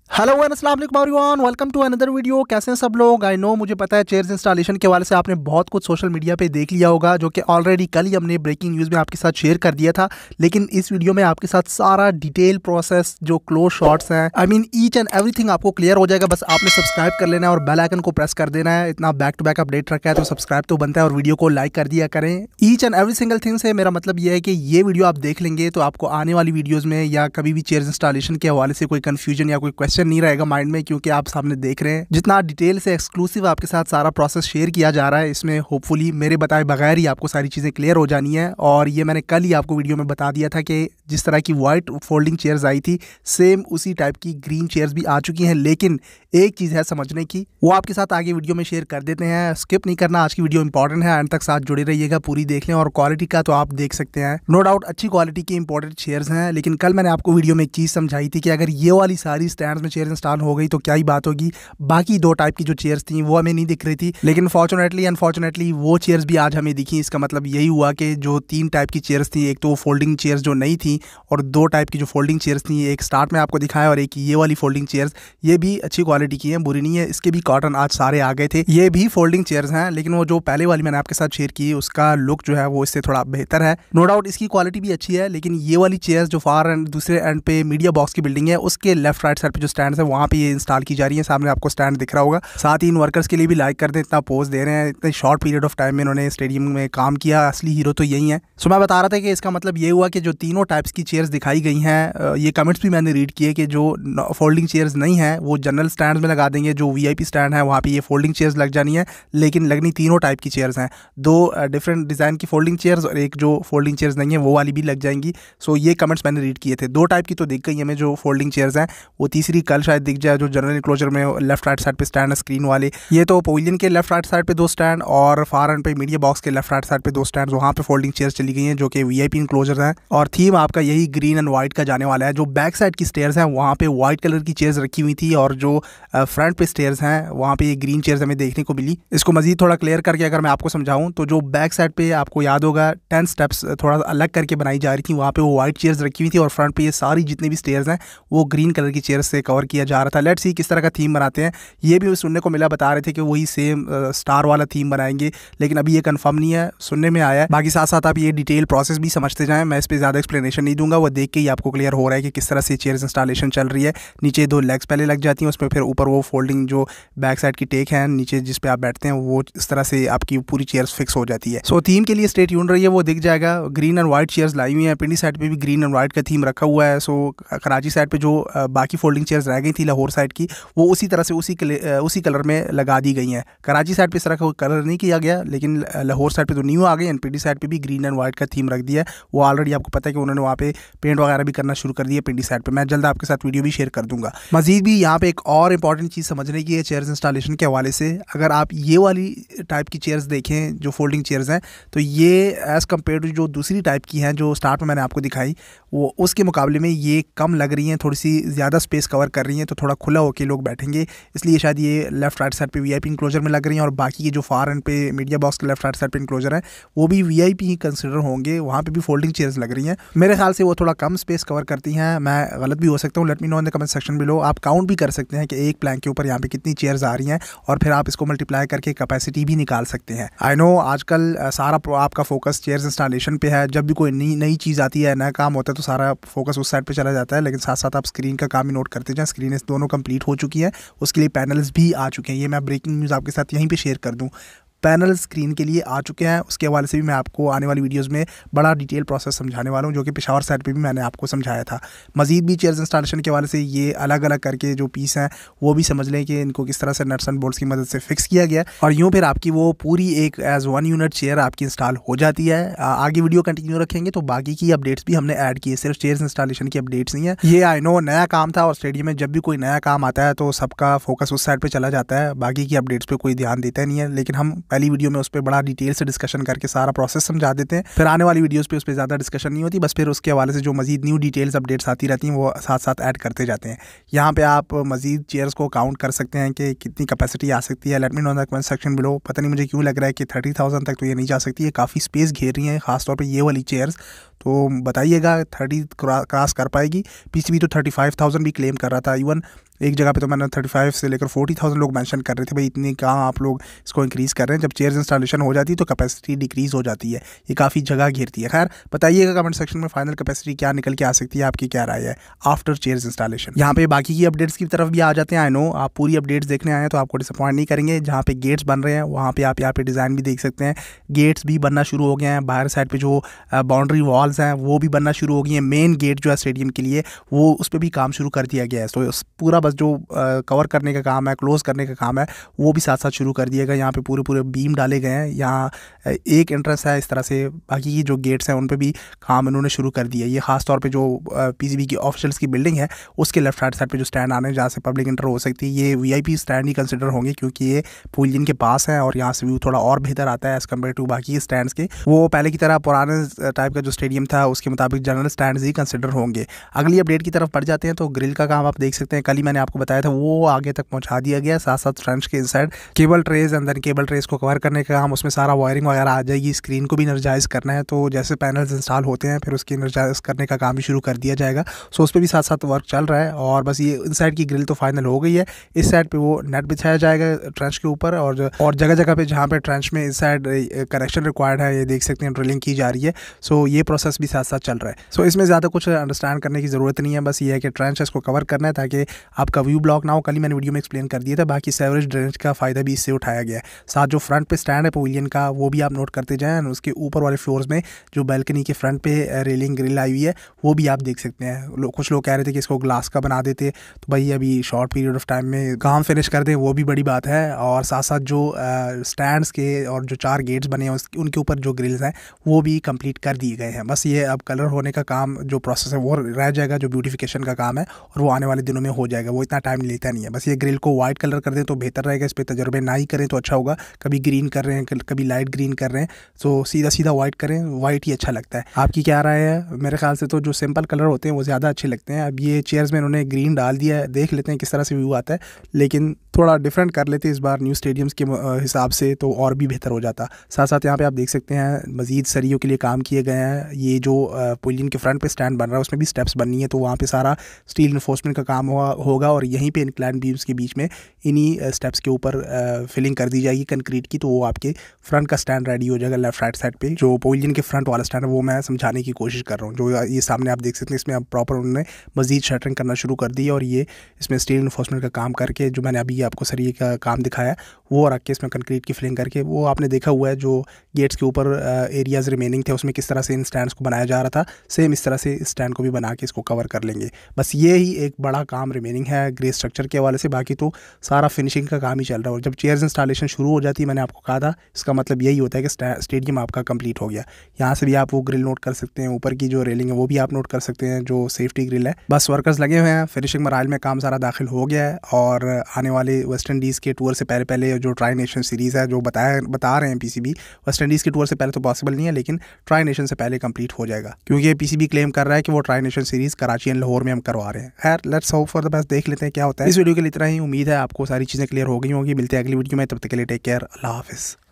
Hello and अस्सलाम वालेकुम everyone, welcome to another video. कैसे हैं सब लोग? आई नो, मुझे पता है चेयर्स इंस्टॉलेशन के हवाले से आपने बहुत कुछ सोशल मीडिया पे देख लिया होगा, जो कि ऑलरेडी कल ही हमने ब्रेकिंग न्यूज़ में आपके साथ शेयर कर दिया था। लेकिन इस वीडियो में आपके साथ सारा डिटेल प्रोसेस, जो क्लोज शॉट्स हैं, I mean each and everything आपको क्लियर हो जाएगा। बस आपने सब्सक्राइब कर लेना है और बेल आइकन को प्रेस कर देना है। इतना बैक टू बैक अपडेट रखा है तो सब्सक्राइब तो बनता है और वीडियो को लाइक कर दिया करें। Each and every single thing से मेरा मतलब ये है कि ये वीडियो आप देख लेंगे तो आपको आने वाली वीडियोज़ में या कभी भी चेयर्स इंस्टॉलेशन के हवाले से कोई कन्फ्यूजन या कोई क्वेश्चन नहीं रहेगा माइंड में, क्योंकि आप सामने देख रहे हैं जितना डिटेल से एक्सक्लूसिव आपके साथ सारा प्रोसेस शेयर किया जा रहा है। इसमें होपफुली मेरे बताए बगैर ही आपको सारी चीज़ें क्लियर हो जानी है। और ये मैंने कल ही आपको वीडियो में बता दिया था कि जिस तरह की वाइट फोल्डिंग चेयर्स आई थी, सेम उसी टाइप की ग्रीन चेयर्स भी आ चुकी हैं। लेकिन एक चीज़ है समझने की, वो आपके साथ आगे वीडियो में शेयर कर देते हैं। स्किप नहीं करना, आज की वीडियो इंपॉर्टेंट है, एंड तक साथ जुड़े रहिएगा, पूरी देख लें। और क्वालिटी का तो आप देख सकते हैं, नो डाउट अच्छी क्वालिटी की इंपॉर्टेंट चेयर्स हैं। लेकिन कल मैंने आपको वीडियो में एक चीज़ समझाई थी कि अगर ये वाली सारी स्टैंड में चेयर्स इंस्टॉल हो गई तो क्या ही बात होगी। बाकी दो टाइप की जो चेयर्स थी वो हमें नहीं दिख रही थी, लेकिन फॉर्चुनेटली अनफॉर्चुनेटली वो चेयर्स भी आज हमें दिखी। इसका मतलब यही हुआ कि जो तीन टाइप की चेयर्स थी, एक तो फोल्डिंग चेयर्स जो नहीं थी, और दो टाइप की जो फोल्डिंग चेयर्स थी, एक स्टार्ट में आपको दिखाया और एक ये वाली फोल्डिंग चेयर्स, ये भी अच्छी क्वालिटी की है, बुरी नहीं है। इसके भी कॉटन आज सारे आ गए थे। ये भी फोल्डिंग चेयर्स हैं, लेकिन वो जो पहले वाली मैंने आपके साथ शेयर की उसका लुक जो है वो इससे थोड़ा बेहतर है। नो डाउट इसकी क्वालिटी भी अच्छी है। लेकिन ये वाली चेयर्स जो फार एंड दूसरे एंड पे मीडिया बॉक्स की बिल्डिंग है, उसके लेफ्ट राइट साइड पे जो स्टैंड है वहाँ पे ये इंस्टॉल की जा रही है। सामने आपको स्टैंड दिख रहा होगा। साथ ही इन वर्कर्स के लिए भी लाइक कर दें, इतना पोज दे रहे हैं, इतने शॉर्ट पीरियड ऑफ टाइम में इन्होंने स्टेडियम में काम किया। असली हीरो तो यही है। सो मैं बता रहा था कि इसका मतलब ये हुआ कि जो तीनों टाइप्स की चेयर्स दिखाई गई हैं, ये कमेंट्स भी मैंने रीड किए कि जो फोल्डिंग चेयर्स नहीं है वो जनरल स्टैंड में लगा देंगे, जो वीआईपी स्टैंड है वहाँ पे ये फोल्डिंग चेयर्स लग जानी है। लेकिन लगनी तीनों टाइप की चेयर्स हैं, दो डिफरेंट डिज़ाइन की फोल्डिंग चेयर्स और एक जो फोल्डिंग चेयर्स नहीं है वो वाली भी लग जाएंगी। सो ये कमेंट्स मैंने रीड किए थे। दो टाइप की तो दिख गई हमें जो फोल्डिंग चेयर्स हैं, वो तीसरी कल शायद दिख जाए, जो जनरल इनक्लोजर में लेफ्ट राइट साइड पे स्टैंड है स्क्रीन वाले। ये तो पवेलियन के लेफ्ट राइट साइड पे दो स्टैंड और फार एंड पे मीडिया बॉक्स के लेफ्ट राइट साइड पे दो स्टैंड, वहाँ पे फोल्डिंग चेयर्स चली गई हैं जो कि वीआईपी इनक्लोजर हैं। और थीम आपका यही ग्रीन एंड व्हाइट का जाने वाला है। जो बैक साइड की स्टेयर्स हैं वहाँ पे व्हाइट कलर की चेयर्स रखी हुई थी, और जो फ्रंट पे स्टेयर्स हैं वहाँ पे ये ग्रीन चेयर्स हमें देखने को मिली। इसको मजीद थोड़ा क्लियर करके अगर मैं आपको समझाऊँ तो जो बैक साइड पे आपको याद होगा 10 स्टेप्स थोड़ा अलग करके बनाई जा रही थी, वहाँ पे वो व्हाइट चेयर्स रखी हुई थी, और फ्रंट पे ये सारी जितनी भी स्टेयर्स हैं वो ग्रीन कलर की चेयर्स से कवर किया जा रहा था। लेट्स सी किस तरह का थीम बनाते हैं। ये भी सुनने को मिला, बता रहे थे कि वही सेम स्टार वाला थीम बनाएंगे, लेकिन अभी ये कंफर्म नहीं है, सुनने में आया है। बाकी साथ साथ आप ये डिटेल प्रोसेस भी समझते जाएं, मैं इस पर ज़्यादा एक्सप्लेनेशन नहीं दूंगा, वो देख के ही आपको क्लियर हो रहा है कि किस तरह से चेयर्स इंस्टॉलेशन चल रही है। नीचे दो लेग्स पहले लग जाती हैं, उसमें फिर ऊपर वो फोल्डिंग जो बैक साइड की टेक है नीचे जिस पे आप बैठते हैं, वो इस तरह से आपकी पूरी चेयर्स फिक्स हो जाती है। सो थीम के लिए स्टे ट्यून रही है, वो दिख जाएगा। ग्रीन एंड व्हाइट चेयर्स लाई हुई हैं, पिंडी साइड पे भी ग्रीन एंड व्हाइट का थीम रखा हुआ है। सो कराची साइड पे जो बाकी फोल्डिंग चेयर्स रह गई थी लाहौर साइड की, वो उसी तरह से उसी कलर में लगा दी गई हैं। कराची साइड पे इस तरह का कलर नहीं किया गया, लेकिन लाहौर साइड पे तो न्यू आ गई। पिंडी साइड पे भी ग्रीन एंड व्हाइट का थीम रख दिया है। वो ऑलरेडी आपको पता है कि उन्होंने वहाँ पे पेंट वगैरह भी करना शुरू कर दिया पिंडी साइड पे। मैं जल्द आपके साथ वीडियो भी शेयर कर दूंगा। मजीद भी यहाँ पे एक और इंपॉर्टेंट चीज़ समझने की है चेयर्स इंस्टॉलेशन के हवाले से। अगर आप ये वाली टाइप की चेयर्स देखें जो फोल्डिंग चेयर्स हैं, तो ये एज़ कम्पेयर टू जो दूसरी टाइप की हैं जो स्टार्ट में मैंने आपको दिखाई, वो उसके मुकाबले में ये कम लग रही हैं, थोड़ी सी ज़्यादा स्पेस कवर कर रही हैं, तो थोड़ा खुला होकर लोग बैठेंगे, इसलिए शायद ये लेफ्ट राइट साइड पे वीआईपी इंक्लोजर में लग रही हैं। और बाकी की जो फार एंड पे मीडिया बॉक्स के लेफ्ट राइट साइड पे इंक्लोजर है वो भी वीआईपी ही कंसिडर होंगे, वहाँ पे भी फोल्डिंग चेयर्स लग रही हैं। मेरे ख्याल से वो थोड़ा कम स्पेस कवर करती हैं, मैं गलत भी हो सकता हूँ, let me know in the comment section below. आप काउंट भी कर सकते हैं कि एक प्लैंक के ऊपर यहाँ पे कितनी चेयर्स आ रही हैं, और फिर आप इसको मल्टीप्लाई करके कैपेसिटी भी निकाल सकते हैं। आई नो आजकल सारा आपका फोकस चेयर्स इंस्टॉलेशन पे है। जब भी कोई नई चीज़ आती है, नया काम होता है, तो सारा फोकस उस साइड पे चला जाता है। लेकिन साथ साथ आप स्क्रीन का काम भी नोट करते जाएं। स्क्रीन दोनों कंप्लीट हो चुकी है, उसके लिए पैनल्स भी आ चुके हैं। ये मैं ब्रेकिंग न्यूज़ आपके साथ यहीं पे शेयर कर दूं। पैनल स्क्रीन के लिए आ चुके हैं, उसके हवाले से भी मैं आपको आने वाली वीडियोस में बड़ा डिटेल प्रोसेस समझाने वाला हूं, जो कि पेशावर साइड पे भी मैंने आपको समझाया था। मजीद भी चेयर्स इंस्टॉलेशन के हवाले से ये अलग अलग करके जो पीस हैं वो भी समझ लें कि इनको किस तरह से नट्स एंड बोल्ट्स की मदद से फिक्स किया गया, और यूँ फिर आपकी वो पूरी एक एज वन यूनिट चेयर आपकी इंस्टॉल हो जाती है। आगे वीडियो कंटिन्यू रखेंगे तो बाकी की अपडेट्स भी हमने ऐड की है, सिर्फ चेयर्स इंस्टॉलेशन की अपडेट्स नहीं है। ये आई नो नया काम था, और स्टेडियम में जब भी कोई नया काम आता है तो सबका फोकस उस साइड पर चला जाता है, बाकी की अपडेट्स पर कोई ध्यान देता नहीं है। लेकिन हम पहली वीडियो में उस पर बड़ा डिटेल से डिस्कशन करके सारा प्रोसेस समझा देते हैं, फिर आने वाली वीडियोस पे उस पर ज़्यादा डिस्कशन नहीं होती, बस फिर उसके हवाले से जो मजीद न्यू डिटेल्स अपडेट्स आती रहती हैं वो साथ साथ ऐड करते जाते हैं। यहाँ पे आप मजीद चेयर्स को काउंट कर सकते हैं कि कितनी कैपेसिटी आ सकती है। Let me know in the comment section below. पता नहीं मुझे क्यों लग रहा है कि 30,000 तक तो ये नहीं जा सकती है, काफ़ी स्पेस घेर रही हैं, खासतौर पर ये वाली चेयर्स। तो बताइएगा 30 क्रॉस कर पाएगी। पीसीबी तो 35,000 भी क्लेम कर रहा था। इवन एक जगह पे तो मैंने 35 से लेकर 40,000 लोग मेंशन कर रहे थे, भाई इतनी कहाँ आप लोग इसको इंक्रीज़ कर रहे हैं। जब चेयर्स इंस्टॉलेशन हो जाती है तो कैपेसिटी डिक्रीज़ हो जाती है, ये काफ़ी जगह घेरती है। खैर बताइएगा कमेंट सेक्शन में फाइनल कैपेसिटी क्या निकल के आ सकती है, आपकी क्या राय है आफ्टर चेयर्स इंस्टॉलेशन। यहाँ पे बाकी की अपडेट्स की तरफ भी आ जाते हैं। आई नो आप पूरी अपडेट्स देखने आए हैं तो आपको डिसअपॉइंट नहीं करेंगे। जहाँ पे गेट्स बन रहे हैं वहाँ पे आप यहाँ पे डिज़ाइन भी देख सकते हैं, गेट्स भी बनना शुरू हो गए हैं। बाहर साइड पे जो बाउंड्री वॉल्स हैं वो भी बनना शुरू हो गई हैं। मेन गेट जो है स्टेडियम के लिए वो उस पर भी काम शुरू कर दिया गया है। तो पूरा बस जो कवर करने का काम है, क्लोज करने का काम है, वो भी साथ साथ शुरू कर दिया गया। यहाँ पे पूरे बीम डाले गए हैं। यहाँ एक एंट्रेंस है इस तरह से, बाकी की जो गेट्स हैं उन पर भी काम इन्होंने शुरू कर दिया। ये खास तौर पे जो पीसीबी की ऑफिशियल्स की बिल्डिंग है उसके लेफ्ट हैंड साइड पे जो स्टैंड आने जहाँ से पब्लिक एंटर हो सकती है, ये वीआईपी स्टैंड ही कंसिडर होंगे क्योंकि ये पुलियन के पास है और यहाँ से व्यू थोड़ा और बेहतर आता है एज़ कम्पेयर टू बाकी स्टैंड्स के। वो पहले की तरह पुराने टाइप का जो स्टेडियम था उसके मुताबिक जनरल स्टैंड्स ही कंसिडर होंगे। अगली अपडेट की तरफ बढ़ जाते हैं तो ग्रिल का काम आप देख सकते हैं, कल ही मैंने आपको बताया था वो आगे तक पहुँचा दिया गया। साथ साथ फ्रेंच के इनसाइड केबल ट्रेज, अंदर केबल ट्रेज को कवर करने का काम, उसमें सारा वायरिंग वगैरह आ जाएगी। स्क्रीन को भी एनर्जाइज करना है तो जैसे पैनल्स इंस्टॉल होते हैं फिर उसकी एनर्जाइज करने का काम भी शुरू कर दिया जाएगा। सो उस पर भी साथ साथ वर्क चल रहा है। और बस ये इनसाइड की ग्रिल तो फाइनल हो गई है। इस साइड पे वो नेट बिछाया जाएगा ट्रेंच के ऊपर और जगह जगह पे जहाँ पे ट्रेंच में इस साइड कनेक्शन रिक्वायर्ड है ये देख सकते हैं ड्रिलिंग की जा रही है। सो ये प्रोसेस भी साथ साथ चल रहा है। सो इसमें ज़्यादा कुछ अंडरस्टैंड करने की ज़रूरत नहीं है, बस ये है कि ट्रेंच इसको कवर करना है ताकि आपका व्यू ब्लॉक ना हो। कल ही मैंने वीडियो में एक्सप्लेन कर दिया था। बाकी सेवरेज ड्रेनेज का फ़ायदा भी इससे उठाया गया है। साथ जो फ्रंट पे स्टैंड है पवेलियन का वो भी आप नोट करते जाएँ। उसके ऊपर वाले फ्लोर्स में जो बैल्कनी के फ्रंट पे रेलिंग ग्रिल आई हुई है वो भी आप देख सकते हैं। कुछ लोग कह रहे थे कि इसको ग्लास का बना देते, तो भाई अभी शॉर्ट पीरियड ऑफ टाइम में काम फिनिश कर दें वो भी बड़ी बात है। और साथ साथ जो स्टैंड्स के और जो 4 गेट्स बने हैं उनके ऊपर जो ग्रिल्स हैं वो भी कंप्लीट कर दिए गए हैं। बस ये अब कलर होने का काम जो प्रोसेस है वो रह जाएगा, जो ब्यूटिफिकेशन का काम है, और वो आने वाले दिनों में हो जाएगा। वो इतना टाइम लेता नहीं है। बस ये ग्रिल को वाइट कलर कर दें तो बेहतर रहेगा। इस पर तजर्बे ना ही करें तो अच्छा होगा। कभी ग्रीन कर रहे हैं, कभी लाइट ग्रीन कर रहे हैं, तो सीधा सीधा वाइट करें, वाइट ही अच्छा लगता है। आपकी क्या राय है? मेरे ख्याल से तो जो सिंपल कलर होते हैं वो ज़्यादा अच्छे लगते हैं। अब ये चेयर्स में उन्होंने ग्रीन डाल दिया है, देख लेते हैं किस तरह से व्यू आता है, लेकिन थोड़ा डिफरेंट कर लेते इस बार न्यू स्टेडियम्स के हिसाब से तो और भी बेहतर हो जाता। साथ साथ यहाँ पे आप देख सकते हैं मज़ीद सरियों के लिए काम किए गए हैं। ये जो पुलियन के फ्रंट पे स्टैंड बन रहा है उसमें भी स्टेप्स बननी है, तो वहाँ पे सारा स्टील इन्फोर्समेंट का काम होगा और यहीं पे इंक्लाइन बीम्स के बीच में इन्हीं स्टेप्स के ऊपर फिलिंग कर दी जाएगी कंक्रीट की, तो वो आपके फ्रंट का स्टैंड रेडी हो जाएगा। लेफ्ट राइट साइड पे जो पुलियन के फ्रंट वाला स्टैंड है वो मैं समझाने की कोशिश कर रहा हूँ। जो ये सामने आप देख सकते हैं इसमें अब प्रॉपर उन्होंने मज़ीद शटरिंग करना शुरू कर दी है और ये इसमें स्टील इन्फोर्समेंट का काम करके जो मैंने अभी आपको सरिये का काम दिखाया वो रख के इसमें कंक्रीट की फिलिंग करके, वो आपने देखा हुआ है जो गेट्स के ऊपर एरियाज़ रिमेनिंग थे उसमें किस तरह से इन स्टैंड्स को बनाया जा रहा था, सेम इस तरह से इस स्टैंड को भी बना के इसको कवर कर लेंगे। बस ये ही एक बड़ा काम रिमेनिंग है ग्रे स्ट्रक्चर के हवाले से, बाकी तो सारा फिनिशिंग का काम ही चल रहा है। और जब चेयर्स इंस्टॉलेशन शुरू हो जाती है, मैंने आपको कहा था, इसका मतलब यही होता है कि स्टेडियम आपका कंप्लीट हो गया। यहाँ से भी आप वो ग्रिल नोट कर सकते हैं, ऊपर की जो रेलिंग है वो भी आप नोट कर सकते हैं जो सेफ्टी ग्रिल है। बस वर्कर्स लगे हुए हैं, फिनिशिंग मराइल में काम सारा दाखिल हो गया है और आने वाले वेस्ट इंडीज़ के टूर से पहले जो ट्राई नेशन सीरीज़ है जो बता रहे हैं पीसीबी, वेस्ट इंडीज़ के टूर से पहले तो पॉसिबल नहीं है, लेकिन ट्राई नेशन से पहले कंप्लीट हो जाएगा क्योंकि पीसीबी क्लेम कर रहा है कि वो tri nation series Karachi and Lahore में हम करवा रहे हैं। खैर let's hope for the best, देख लेते हैं क्या होता है। इस वीडियो के लिए इतना ही, उम्मीद है आपको सारी चीज़ें क्लियर हो गई होंगी। मिलते हैं अगली वीडियो में, तब तक के लिए टेक केयर, अल्लाह हाफिज़।